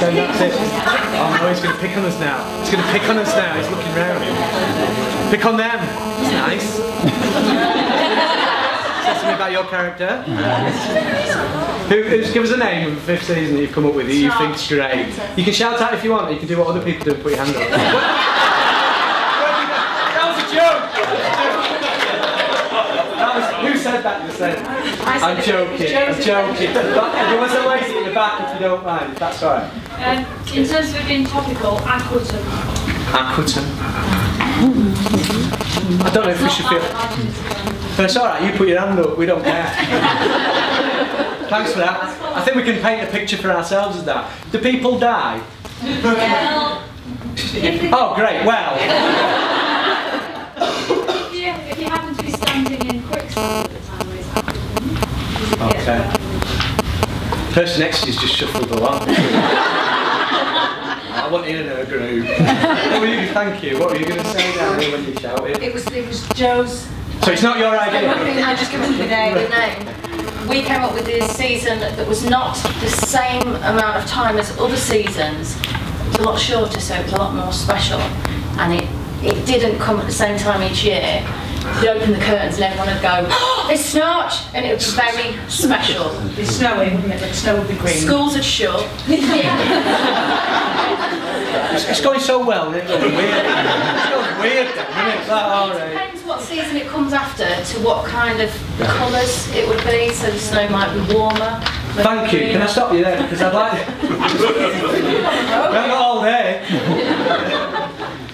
Then that's it. Oh no, he's going to pick on us now. He's going to pick on us now. He's looking round. Pick on them. That's nice. Say something about your character. Give us a name of the fifth season that you've come up with that you think's great. You can shout out if you want. You can do what other people do and put your hand up. That was a joke. Who said that just then? I'm joking. I'm joking. There was a lady in the back, if you don't mind. That's all right. In terms of it being topical, Aquatum. Aquatum. I don't know if we should feel. But it's all right. You put your hand up. We don't care. Thanks for that. I think we can paint a picture for ourselves of that. Do people die? Well, oh, great. Well. If you happen to be standing in quicksand at the time where it's happening. Okay. The person next to you's just shuffled along. I want in her groove. Thank you. What were you going to say down here when you shouted? It was Joe's. So it's not your idea? I just given the name. We came up with this season that was not the same amount of time as other seasons. It was a lot shorter, so it was a lot more special. And it didn't come at the same time each year. You'd open the curtains and everyone would go, oh, it's snatch! And it was very special. It'd be snowing, wouldn't it? The snow would be green. Schools would shut. It's going so well, isn't it? It's going weird. It's going weird then, isn't it? It's like, all right. It depends what season it comes after, to what kind of colours it would be, so the snow might be warmer. Thank you. Can I stop you there? Because I'd like... I'm not all day.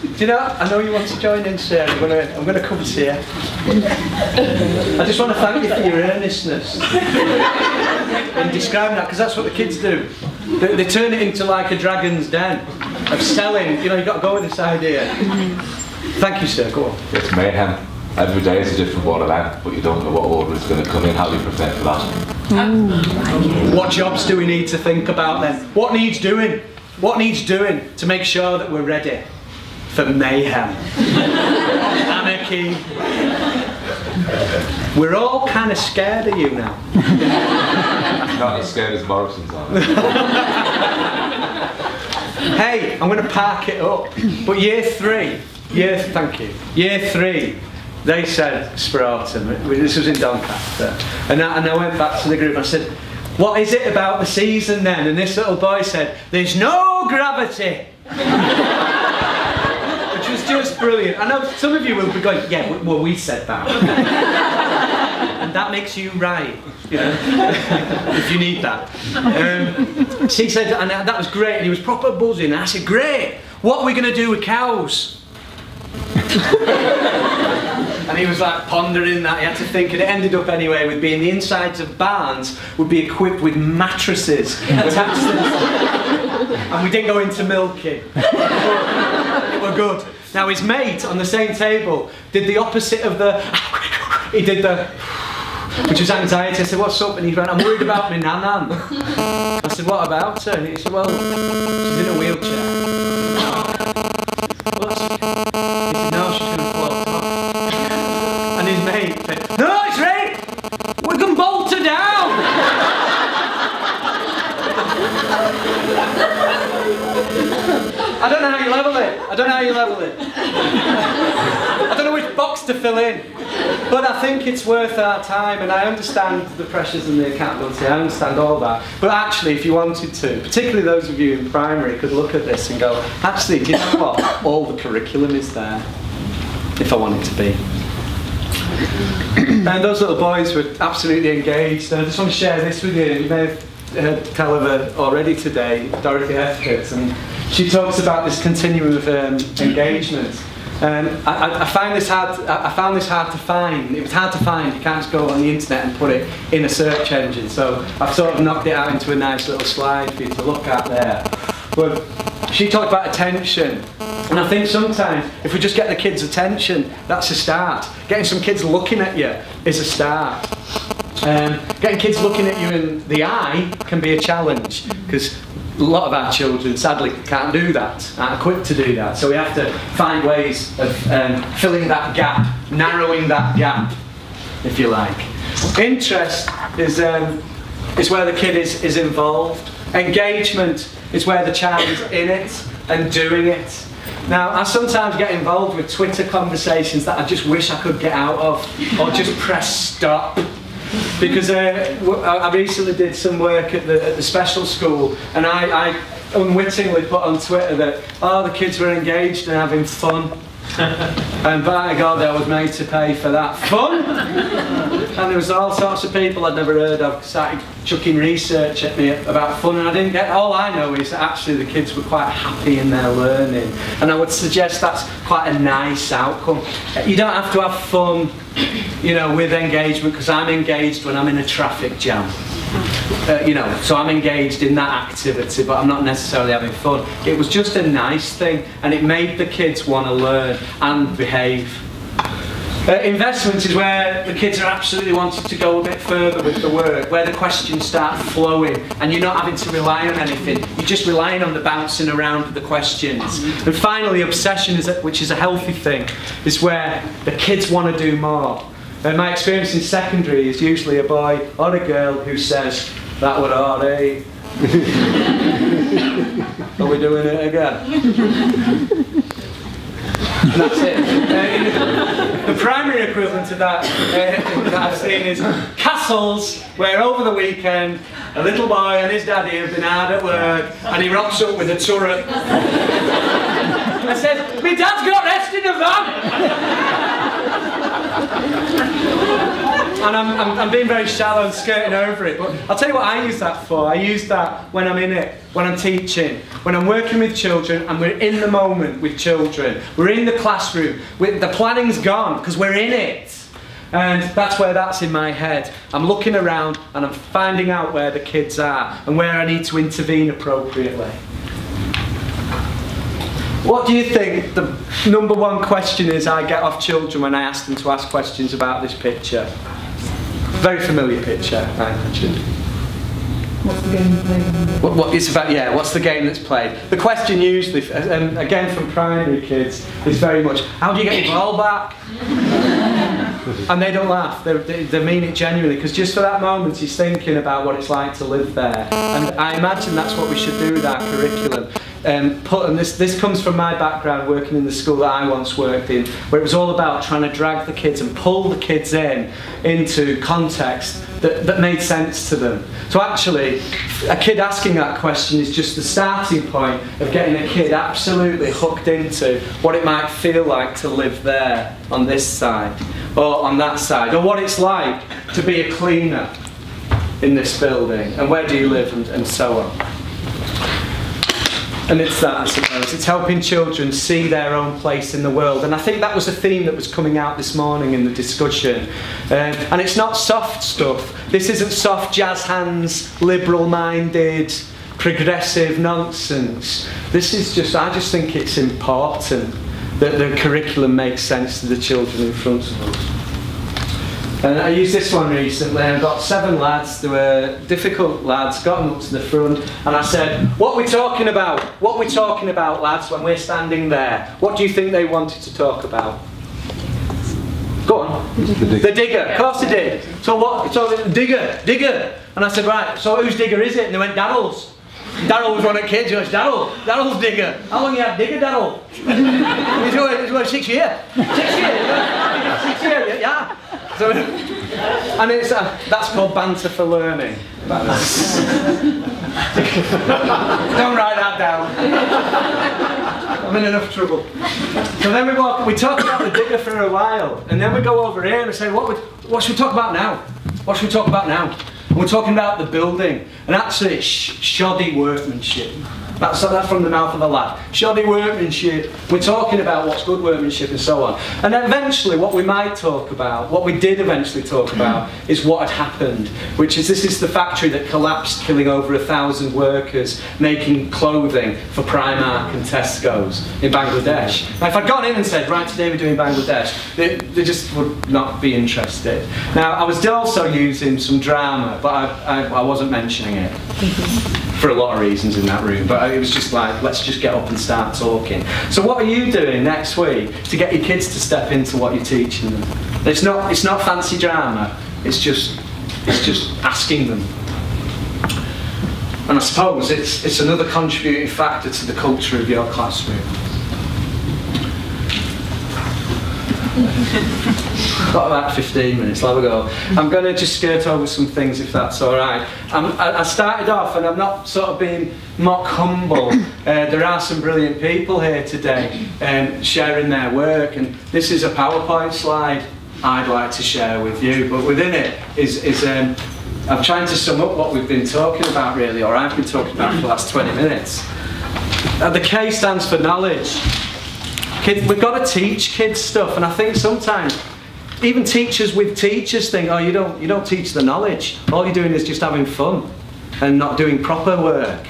Do you know, I know you want to join in, Sarah. I'm going to come to you. I just want to thank you for your earnestness in describing that, because that's what the kids do. They turn it into like a dragon's den of selling. You know, you've got to go with this idea. Thank you, sir. Go on. It's mayhem. Every day is a different Borderland, but you don't know what order is going to come in. How do you prepare for that? What jobs do we need to think about then? What needs doing? What needs doing to make sure that we're ready for mayhem? Anarchy. We're all kind of scared of you now. Not as scared as Morrison's are. Hey, I'm going to park it up. But year three, thank you. Year three, they said Sproutum. This was in Doncaster, and I went back to the group and I said, "What is it about the season then?" And this little boy said, "There's no gravity." Which was just brilliant. I know some of you will be going, "Yeah, well, we said that." And that makes you right, you know, if you need that. So he said, and that was great, and he was proper buzzing, and I said, "Great, what are we going to do with cows?" And he was like pondering that, he had to think, and it ended up anyway with being the insides of barns would be equipped with mattresses attached to them. And we didn't go into milking. It were good. Now his mate on the same table did the opposite of the, he did the, which was anxiety. I said, "What's up?" And he went, "I'm worried about my nan." I said, "What about her?" And he said, "Well, she's in a wheelchair." Well, that's okay. He said, "No, she's going to float off." And his mate said, "No, it's right. We can bolt her down." I don't know how you level it. I don't know how you level it. I don't know which box to fill in. But I think it's worth our time, and I understand the pressures and the accountability, I understand all that. But actually, if you wanted to, particularly those of you in primary, could look at this and go, actually, do you know what? All the curriculum is there, if I want it to be. And those little boys were absolutely engaged. And I just want to share this with you. You may have heard tell of her already today, Dorothy Heskett, and she talks about this continuum of engagement. I found this hard to find. It was hard to find. You can't just go on the internet and put it in a search engine. So I've sort of knocked it out into a nice little slide for you to look at there. But she talked about attention. And I think sometimes if we just get the kids' attention, that's a start. Getting some kids looking at you is a start. Getting kids looking at you in the eye can be a challenge, because a lot of our children sadly can't do that, aren't equipped to do that. So we have to find ways of filling that gap, narrowing that gap, if you like. Interest is where the kid is involved. Engagement is where the child is in it and doing it. Now, I sometimes get involved with Twitter conversations that I just wish I could get out of, or just press stop. Because I recently did some work at the special school, and I unwittingly put on Twitter that, oh, the kids were engaged and having fun. And by God, I was made to pay for that. Fun! And there was all sorts of people I'd never heard of started chucking research at me about fun, and I didn't get, all I know is that actually the kids were quite happy in their learning, and I would suggest that's quite a nice outcome. You don't have to have fun, you know, with engagement, because I'm engaged when I'm in a traffic jam. You know, so I'm engaged in that activity, but I'm not necessarily having fun. It was just a nice thing, and it made the kids want to learn and behave. Investment is where the kids are absolutely wanting to go a bit further with the work, where the questions start flowing and you're not having to rely on anything, you're just relying on the bouncing around of the questions. And finally, obsession, which is a healthy thing, is where the kids want to do more. My experience in secondary is usually a boy or a girl who says, "That would alright." Are we doing it again? And that's it. The primary equivalent of that that I've seen is castles, where over the weekend a little boy and his daddy have been hard at work, and he rocks up with a turret and says, "Me dad's got rest in the van!" And I'm being very shallow and skirting over it, but I'll tell you what I use that for. I use that when I'm in it, when I'm teaching, when I'm working with children and we're in the moment with children. We're in the classroom, the planning's gone because we're in it. And that's where that's in my head. I'm looking around and I'm finding out where the kids are and where I need to intervene appropriately. What do you think the number one question is I get off children when I ask them to ask questions about this picture? Very familiar picture, I imagine. What's the game played? What it's about, yeah, what's the game that's played? The question usually, again from primary kids, is very much, how do you get your ball back? And they don't laugh, they mean it genuinely, because just for that moment he's thinking about what it's like to live there. And I imagine that's what we should do with our curriculum. And this comes from my background working in the school that I once worked in, where it was all about trying to drag the kids and pull the kids into context that made sense to them. So actually, a kid asking that question is just the starting point of getting a kid absolutely hooked into what it might feel like to live there on this side, or on that side, or what it's like to be a cleaner in this building, and where do you live, and so on. And it's that, I suppose. It's helping children see their own place in the world. And I think that was a theme that was coming out this morning in the discussion. And it's not soft stuff. This isn't soft jazz hands, liberal-minded, progressive nonsense. This is just, I just think it's important that the curriculum makes sense to the children in front of us. And I used this one recently, and I got 7 lads, they were difficult lads, got them up to the front, and I said, what are we talking about? What are we talking about, lads, when we're standing there? What do you think they wanted to talk about? Go on. The digger, of course they did. So what, so digger. And I said, right, so whose digger is it? And they went, Daryl's. Daryl was one of the kids, he goes, Daryl's digger. How long you had digger, Daryl? He's going 6 years. 6 years? 6 years, yeah. So, and it's that's called banter for learning. Don't write that down. I'm in enough trouble. So then we talk about the digger for a while, and then we go over here and say, what should we talk about now? What should we talk about now? And we're talking about the building, and actually it's shoddy workmanship. That's from the mouth of a lad. Shoddy workmanship. We're talking about what's good workmanship and so on. And then eventually what we might talk about, what we did eventually talk about, is what had happened. Which is, this is the factory that collapsed, killing over 1,000 workers, making clothing for Primark and Tesco's in Bangladesh. Now if I'd gone in and said, right, today we're doing Bangladesh, they just would not be interested. Now I was also using some drama, but I wasn't mentioning it. For a lot of reasons in that room, but it was just like, let's just get up and start talking. So what are you doing next week to get your kids to step into what you're teaching them? It's not fancy drama, it's just asking them. And I suppose it's another contributing factor to the culture of your classroom. Got about 15 minutes, let we go. I'm going to just skirt over some things if that's alright. I started off, and I'm not sort of being mock humble. There are some brilliant people here today sharing their work, and this is a PowerPoint slide I'd like to share with you, but within it is I'm trying to sum up what we've been talking about really, or I've been talking about for the last 20 minutes. The K stands for knowledge. We've got to teach kids stuff, and I think sometimes even teachers with teachers think, oh, you don't teach the knowledge. All you're doing is just having fun and not doing proper work.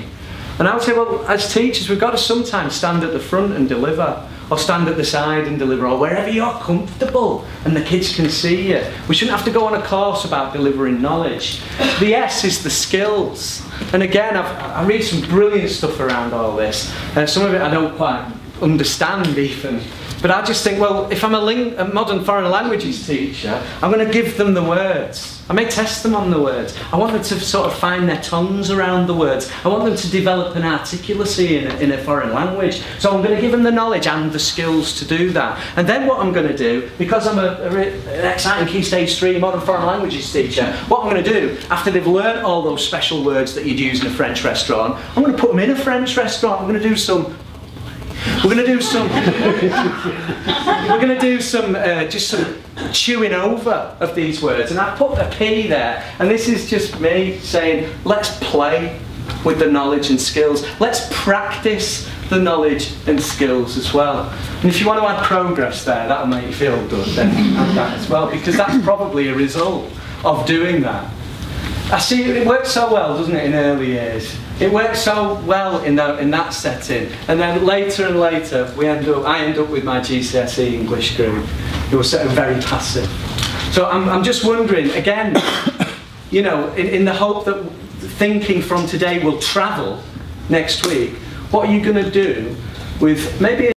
And I would say, well, as teachers, we've got to sometimes stand at the front and deliver, or stand at the side and deliver, or wherever you're comfortable and the kids can see you. We shouldn't have to go on a course about delivering knowledge. The S is the skills. And again, I read some brilliant stuff around all this. Some of it I don't quite understand even. But I just think, well, if I'm a modern foreign languages teacher, I'm going to give them the words. I may test them on the words. I want them to sort of find their tongues around the words. I want them to develop an articulacy in a foreign language. So I'm going to give them the knowledge and the skills to do that. And then what I'm going to do, because I'm an exciting Key Stage 3 modern foreign languages teacher, what I'm going to do, after they've learnt all those special words that you'd use in a French restaurant, I'm going to put them in a French restaurant. I'm going to do some We're going to do some just some chewing over of these words, and I put a P there, and this is just me saying, let's play with the knowledge and skills. Let's practice the knowledge and skills as well. And if you want to add progress there, that'll make you feel good, then add that as well, because that's probably a result of doing that. I see it works so well, doesn't it, in early years? It works so well in that setting, and then later and later I end up with my GCSE English group who are very passive. So I'm just wondering again, you know, in the hope that thinking from today will travel next week, what are you going to do with maybe